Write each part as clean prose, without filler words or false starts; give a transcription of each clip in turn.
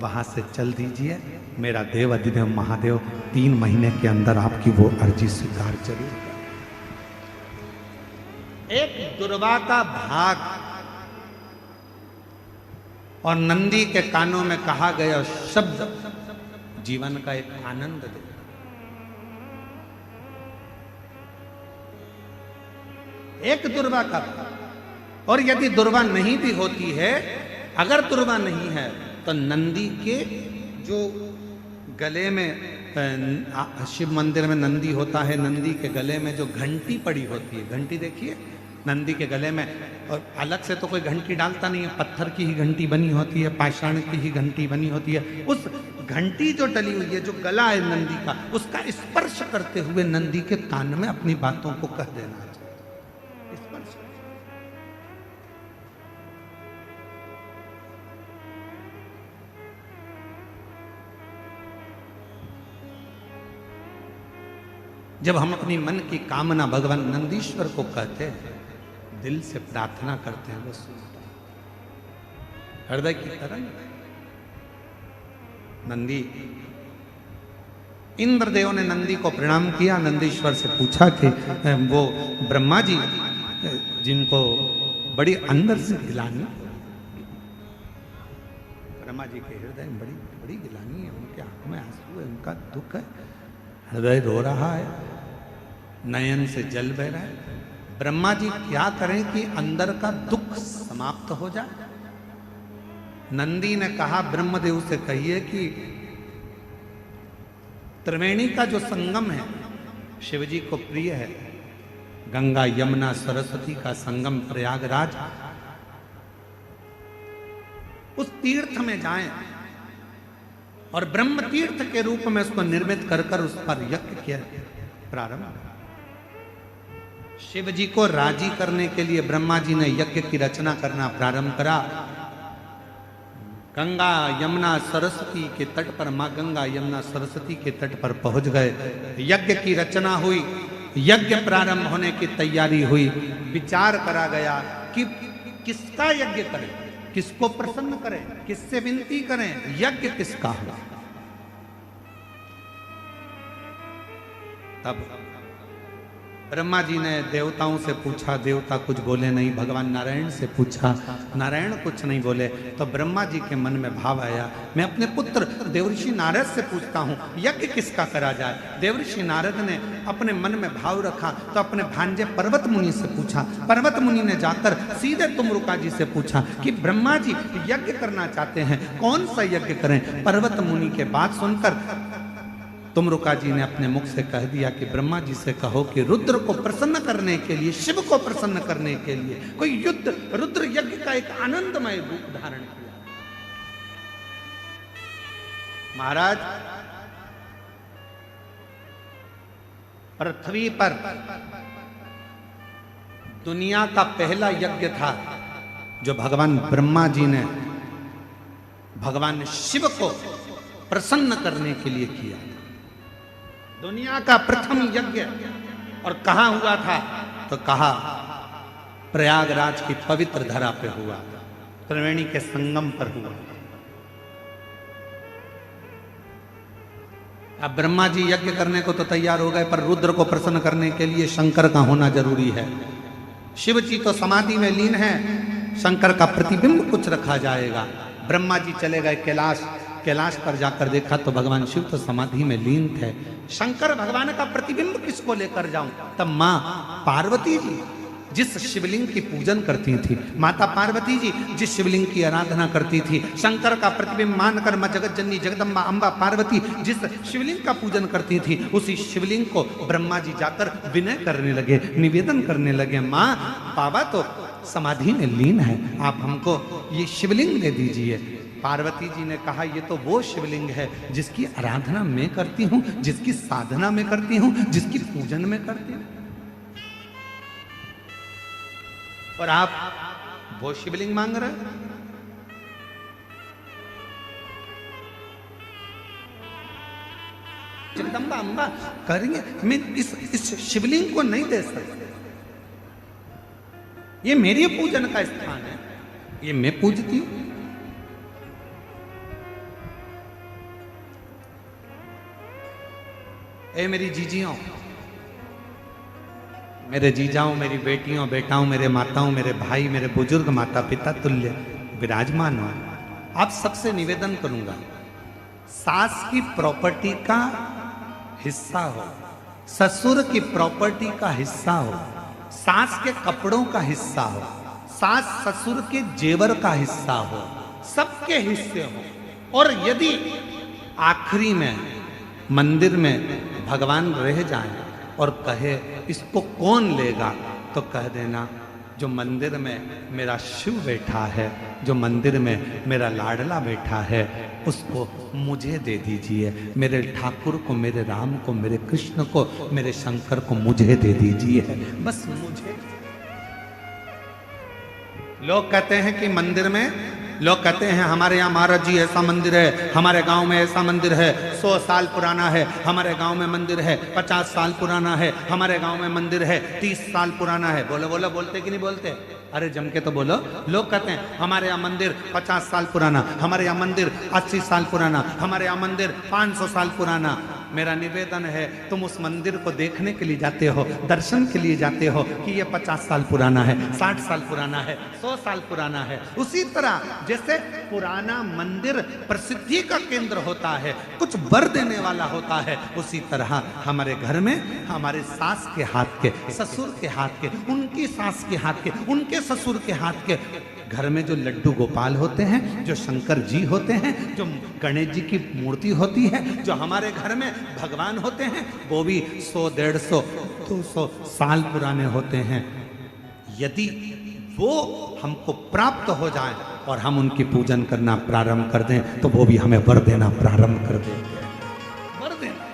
वहां से चल दीजिए। मेरा देव अधिदेव महादेव 3 महीने के अंदर आपकी वो अर्जी स्वीकार जरूर करें। एक दुर्वा का भाग और नंदी के कानों में कहा गया शब्द जीवन का एक आनंद दे। एक दुर्वा का भाग, और यदि दुर्वा नहीं भी होती है, अगर दुर्वा नहीं है तो नंदी के जो गले में, शिव मंदिर में नंदी होता है, नंदी के गले में जो घंटी पड़ी होती है, घंटी देखिए नंदी के गले में, और अलग से तो कोई घंटी डालता नहीं है, पत्थर की ही घंटी बनी होती है, पाषाण की ही घंटी बनी होती है। उस घंटी जो डली हुई है, जो गला है नंदी का, उसका स्पर्श करते हुए नंदी के कान में अपनी बातों को कह देना चाहिए। स्पर्श। जब हम अपनी मन की कामना भगवान नंदीश्वर को कहते हैं, दिल से प्रार्थना करते हैं, वो सुनता है। हृदय की तरंग। नंदी, इंद्रदेव ने नंदी को प्रणाम किया, नंदीश्वर से पूछा कि वो ब्रह्मा जी जिनको बड़ी अंदर से गिलानी, ब्रह्मा जी के हृदय में बड़ी बड़ी गिलानी है, उनके आंखों में आंसू है, उनका दुख है, हृदय रो रहा है, नयन से जल बह रहा है। ब्रह्मा जी क्या करें कि अंदर का दुख समाप्त हो जाए? नंदी ने कहा, ब्रह्मदेव से कहिए कि त्रिवेणी का जो संगम है शिवजी को प्रिय है, गंगा यमुना सरस्वती का संगम प्रयागराज, उस तीर्थ में जाएं और ब्रह्म तीर्थ के रूप में उसको निर्मित कर कर उस पर यज्ञ किया प्रारंभ। शिव जी को राजी करने के लिए ब्रह्मा जी ने यज्ञ की रचना करना प्रारंभ करा। गंगा यमुना सरस्वती के तट पर, मां गंगा यमुना सरस्वती के तट पर पहुंच गए, यज्ञ की रचना हुई, यज्ञ प्रारंभ होने की तैयारी हुई। विचार करा गया कि किसका यज्ञ करें, किसको प्रसन्न करें, किससे विनती करें, यज्ञ किसका होगा। तब ब्रह्मा जी ने देवताओं से पूछा, देवता कुछ बोले नहीं। भगवान नारायण से पूछा, नारायण कुछ नहीं बोले। तो ब्रह्मा जी के मन में भाव आया, मैं अपने पुत्र देवऋषि नारद से पूछता हूँ यज्ञ किसका करा जाए। देवऋषि नारद ने अपने मन में भाव रखा तो अपने भांजे पर्वत मुनि से पूछा। पर्वत मुनि ने जाकर सीधे तुमरुका जी से पूछा कि ब्रह्मा जी यज्ञ करना चाहते हैं, कौन सा यज्ञ करें। पर्वत मुनि के बात सुनकर तुमरुका जी ने अपने मुख से कह दिया कि ब्रह्मा जी से कहो कि रुद्र को प्रसन्न करने के लिए, शिव को प्रसन्न करने के लिए कोई युद्ध, रुद्र यज्ञ का एक आनंदमय रूप धारण किया। महाराज, पृथ्वी पर दुनिया का पहला यज्ञ था जो भगवान ब्रह्मा जी ने भगवान शिव को प्रसन्न करने के लिए किया। दुनिया का प्रथम यज्ञ, और कहां हुआ था तो कहा प्रयागराज की पवित्र धरा पे हुआ, त्रिवेणी के संगम पर हुआ। अब ब्रह्मा जी यज्ञ करने को तो तैयार हो गए, पर रुद्र को प्रसन्न करने के लिए शंकर का होना जरूरी है। शिव जी तो समाधि में लीन है, शंकर का प्रतिबिंब कुछ रखा जाएगा। ब्रह्मा जी चले गए कैलाश, कैलाश पर जाकर देखा तो भगवान शिव तो समाधि में लीन थे। शंकर भगवान का प्रतिबिंब किसको लेकर जाऊं? तब मां पार्वती जी जिस शिवलिंग की पूजन करती थी, माता पार्वती जी जिस शिवलिंग की आराधना करती थी, शंकर का प्रतिबिंब मानकर मां जगत जननी जगदम्बा अंबा पार्वती जिस शिवलिंग का पूजन करती थी, उसी शिवलिंग को ब्रह्मा जी जाकर विनय करने लगे, निवेदन करने लगे, मां बाबा तो समाधि में लीन है, आप हमको ये शिवलिंग दे दीजिए। पार्वती जी ने कहा, ये तो वो शिवलिंग है जिसकी आराधना मैं करती हूं, जिसकी साधना मैं करती हूं, जिसकी पूजन मैं करती हूं, और आप वो शिवलिंग मांग रहे हैं। जगदम्बा अंबा करेंगे, मैं इस शिवलिंग को नहीं दे सकता, ये मेरी पूजन का स्थान है, ये मैं पूजती हूं। ए मेरी जीजियों, मेरे जीजाओं, मेरी बेटियों, बेटाओं, मेरे माताओं, मेरे भाई, मेरे बुजुर्ग माता पिता तुल्य विराजमान हो, आप सबसे निवेदन करूंगा, सास की प्रॉपर्टी का हिस्सा हो, ससुर की प्रॉपर्टी का हिस्सा हो, सास के कपड़ों का हिस्सा हो, सास ससुर के जेवर का हिस्सा हो, सबके हिस्से हो। और यदि आखिरी में मंदिर में भगवान रह जाए और कहे इसको कौन लेगा, तो कह देना जो मंदिर में मेरा शिव बैठा है, जो मंदिर में मेरा लाडला बैठा है, उसको मुझे दे दीजिए। मेरे ठाकुर को, मेरे राम को, मेरे कृष्ण को, मेरे शंकर को मुझे दे दीजिए, बस मुझे। लोग कहते हैं कि मंदिर में, लोग कहते हैं हमारे यहाँ महाराज जी ऐसा मंदिर है, हमारे गांव में ऐसा मंदिर है, 100 साल पुराना है, हमारे गांव में मंदिर है 50 साल पुराना है, हमारे गांव में मंदिर है 30 साल पुराना है। बोलो बोलो, बोलते कि नहीं बोलते? अरे जम के तो बोलो। लोग कहते हैं हमारे यहाँ मंदिर 50 साल पुराना, हमारे यहाँ मंदिर 80 साल पुराना, हमारे यहाँ मंदिर 500 साल पुराना। मेरा निवेदन है, तुम उस मंदिर को देखने के लिए जाते हो, दर्शन के लिए जाते हो कि ये 50 साल पुराना है, 60 साल पुराना है, 100 साल पुराना है। उसी तरह जैसे पुराना मंदिर प्रसिद्धि का केंद्र होता है, कुछ वर देने वाला होता है, उसी तरह हमारे घर में हमारे सास के हाथ के, ससुर के हाथ के, उनकी सास के हाथ के, उनके ससुर के हाथ के, घर में जो लड्डू गोपाल होते हैं, जो शंकर जी होते हैं, जो गणेश जी की मूर्ति होती है, जो हमारे घर में भगवान होते हैं, वो भी 100, 150, 200 साल पुराने होते हैं। यदि वो हमको प्राप्त हो जाए और हम उनकी पूजन करना प्रारंभ कर दें, तो वो भी हमें वर देना प्रारंभ कर देंगे, वर देना।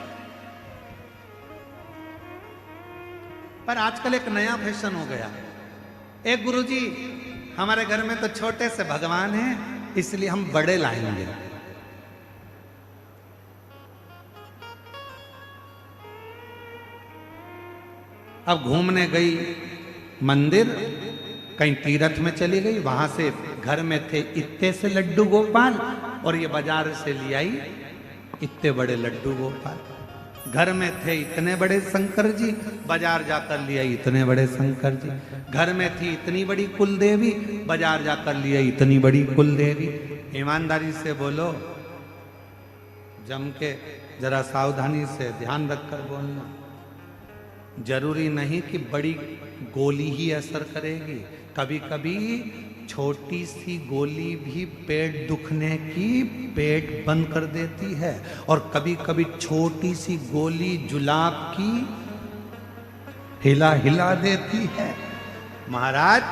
पर आजकल एक नया फैशन हो गया। एक गुरुजी, हमारे घर में तो छोटे से भगवान हैं, इसलिए हम बड़े लाएंगे। अब घूमने गई मंदिर, कहीं तीर्थ में चली गई, वहां से घर में थे इतने से लड्डू गोपाल और ये बाजार से ले आई इतने बड़े लड्डू गोपाल। घर में थे इतने बड़े शंकर जी, बाजार जाकर ले आई इतने बड़े शंकर जी। घर में थी इतनी बड़ी कुल देवी, बाजार जाकर ले आई इतनी बड़ी कुल देवी। ईमानदारी से बोलो, जम के जरा सावधानी से ध्यान रखकर बोलना। जरूरी नहीं कि बड़ी गोली ही असर करेगी, कभी कभी छोटी सी गोली भी पेट दुखने की पेट बंद कर देती है, और कभी कभी छोटी सी गोली जुलाब की हिला हिला देती है। महाराज,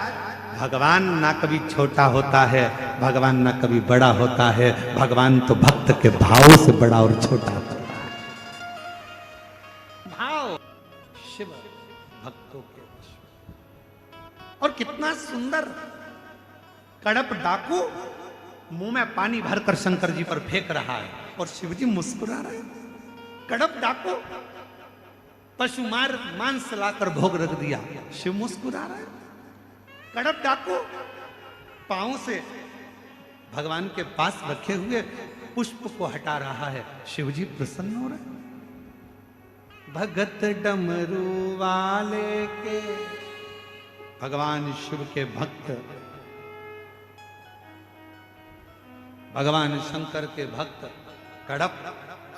भगवान ना कभी छोटा होता है, भगवान ना कभी बड़ा होता है, भगवान तो भक्त के भाव से बड़ा और छोटा होता है। भाव शिव भक्तों के। और कितना सुंदर कड़प डाकू मुंह में पानी भरकर शंकर जी पर फेंक रहा है और शिव जी मुस्कुरा रहे हैं। कड़प डाकू पशु मार मांस लाकर भोग रख दिया, शिव मुस्कुरा रहे हैं। कड़प डाकू पांव से भगवान के पास रखे हुए पुष्प को हटा रहा है, शिव जी प्रसन्न हो रहे हैं। भगत डमरू वाले के, भगवान शिव के भक्त, भगवान शंकर के भक्त कड़प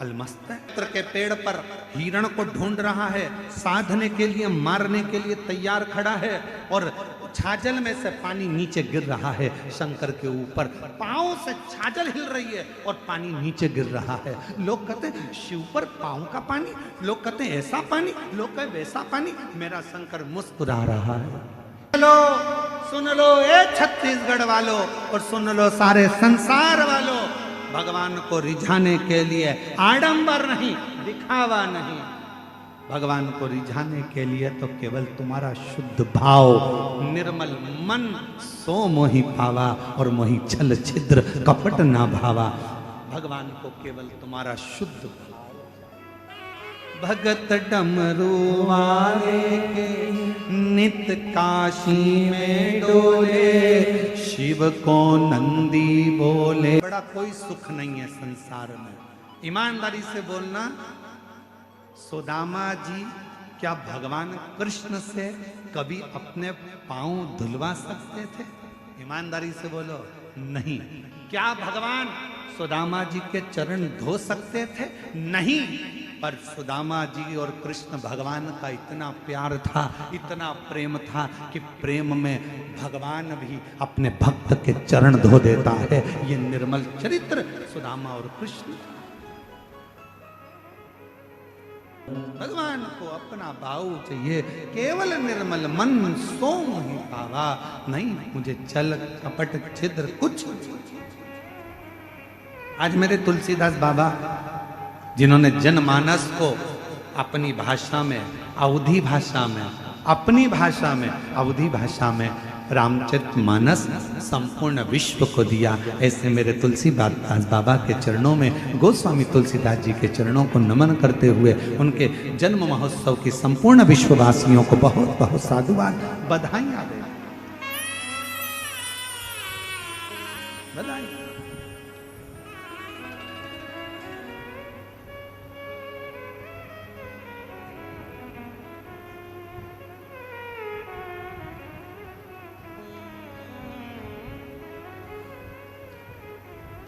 अलमस्त है। के पेड़ पर हिरण को ढूंढ रहा है, साधने के लिए, मारने के लिए तैयार खड़ा है, और छाजल में से पानी नीचे गिर रहा है शंकर के ऊपर। पांव से छाजल हिल रही है और पानी नीचे गिर रहा है। लोग कहते हैं शिव पर पांव का पानी, लोग कहते हैं ऐसा पानी, लोग कहते वैसा पानी। मेरा शंकर मुस्कुरा रहा है। लो, सुन लो ए छत्तीसगढ़ वालों, और सुन लो सारे संसार वालों, भगवान को रिझाने के लिए आडंबर नहीं, दिखावा नहीं, भगवान को रिझाने के लिए तो केवल तुम्हारा शुद्ध भाव, निर्मल मन, सो मोहि पावा, और मोहि छल छिद्र कपट ना भावा। भगवान को केवल तुम्हारा शुद्ध भाव। भगत डमरू वाले के नित काशी में डोले, शिव को नंदी बोले। बड़ा कोई सुख नहीं है संसार में। ईमानदारी से बोलना, सुदामा जी क्या भगवान कृष्ण से कभी अपने पांव धुलवा सकते थे? ईमानदारी से बोलो, नहीं। क्या भगवान सुदामा जी के चरण धो सकते थे? नहीं। पर सुदामा जी और कृष्ण भगवान का इतना प्यार था, इतना प्रेम था कि प्रेम में भगवान भी अपने भक्त के चरण धो देता है। ये निर्मल चरित्र सुदामा और कृष्ण। भगवान को अपना भाव चाहिए, केवल निर्मल मन सो ही पावा, नहीं मुझे छल कपट छिद्र कुछ। आज मेरे तुलसीदास बाबा जिन्होंने जनमानस को अपनी भाषा में, अवधी भाषा में, अपनी भाषा में, अवधी भाषा में रामचरितमानस संपूर्ण विश्व को दिया, ऐसे मेरे तुलसीदास बाबा के चरणों में, गोस्वामी तुलसीदास जी के चरणों को नमन करते हुए उनके जन्म महोत्सव की संपूर्ण विश्ववासियों को बहुत बहुत साधुवाद, बधाइयां दे, बधाई।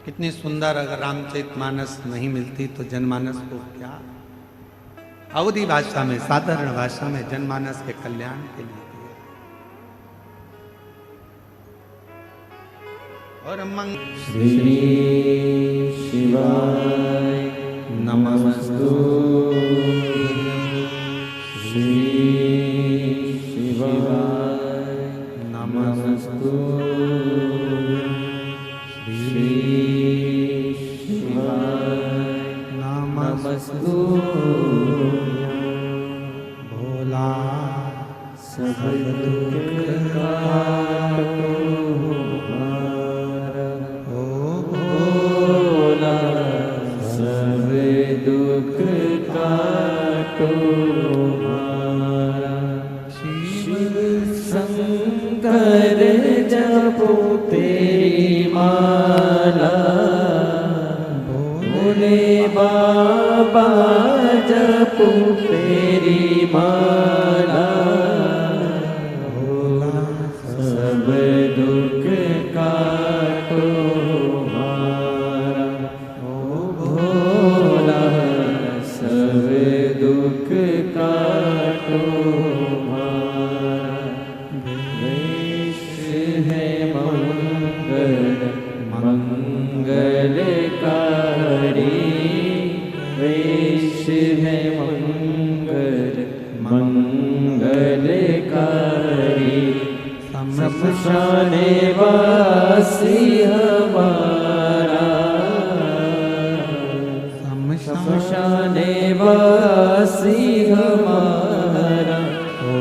कितनी सुंदर, अगर रामचरितमानस नहीं मिलती तो जनमानस को क्या, अवधी भाषा में, साधारण भाषा में जनमानस के कल्याण के लिए दिया। और श्री शिवाय नमस्तु, श्री शिवाय नमस्तु, नमस्तु। भोला सब दुख काटो हमारा, ओ भोला सब दुख काटो हमारा। शिव शंकर जपो तेरी माला, भोले बाबा जपो तेरी माला, भोला सब दुख काटो हमारा, ओ भोला सब दुख काटो हमारा। वेश है मंगल मंगलकारी, वेश है मंगल मंगलकारी, शमशाने वासी हमारा, शमशाने वासी हमारा, ओ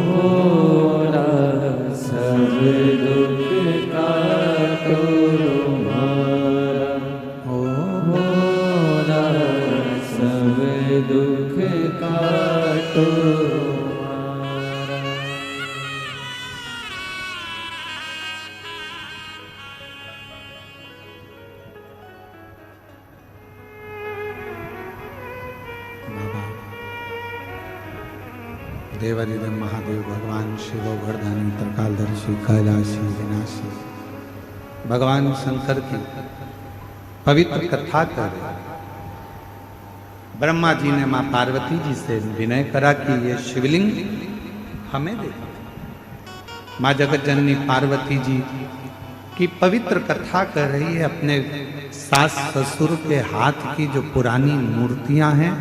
भोला सब दुख काटो हमारा, ओ भोला सब दुख काटो हमारा। देवादिदेव महादेव भगवान शिव गर्दानी त्रिकालदर्शी कैलाशी विनाशी भगवान शंकर की पवित्र कथा कर ब्रह्मा जी ने मां पार्वती जी से विनय करा कि ये शिवलिंग हमें दे। मां जगत जननी पार्वती जी की पवित्र कथा कर रही है, अपने सास ससुर के हाथ की जो पुरानी मूर्तियां हैं,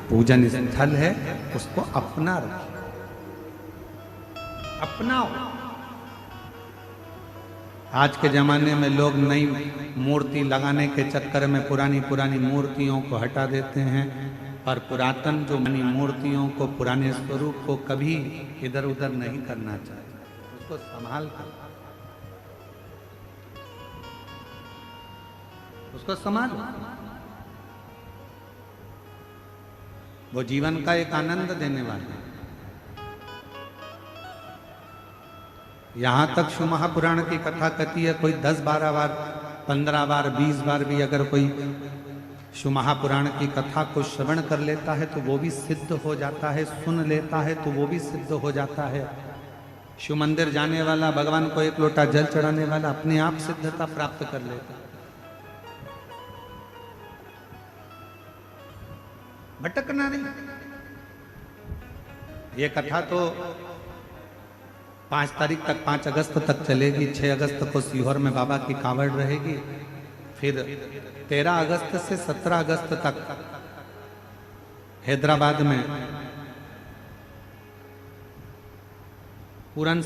पूजन स्थल है, उसको अपना रखो, अपनाओ। आज के जमाने में लोग नई मूर्ति लगाने के चक्कर में पुरानी पुरानी मूर्तियों को हटा देते हैं, और पुरातन जो मूर्तियों को, पुराने स्वरूप को कभी इधर उधर नहीं करना चाहिए, उसको संभाल कर, उसको संभालो। वो जीवन का एक आनंद देने वाला है। यहां तक शिव महापुराण की कथा कहती है, कोई 10-12 बार, 15 बार, 20 बार भी अगर कोई शिव महापुराण की कथा को श्रवण कर लेता है तो वो भी सिद्ध हो जाता है, सुन लेता है तो वो भी सिद्ध हो जाता है। शिव मंदिर जाने वाला, भगवान को एक लोटा जल चढ़ाने वाला अपने आप सिद्धता प्राप्त कर लेता। भटकना नहीं। ये कथा तो 5 तारीख तक, 5 अगस्त तक चलेगी। 6 अगस्त को सीहोर में बाबा की कावड़ रहेगी। फिर 13 अगस्त से 17 अगस्त तक हैदराबाद में पूरन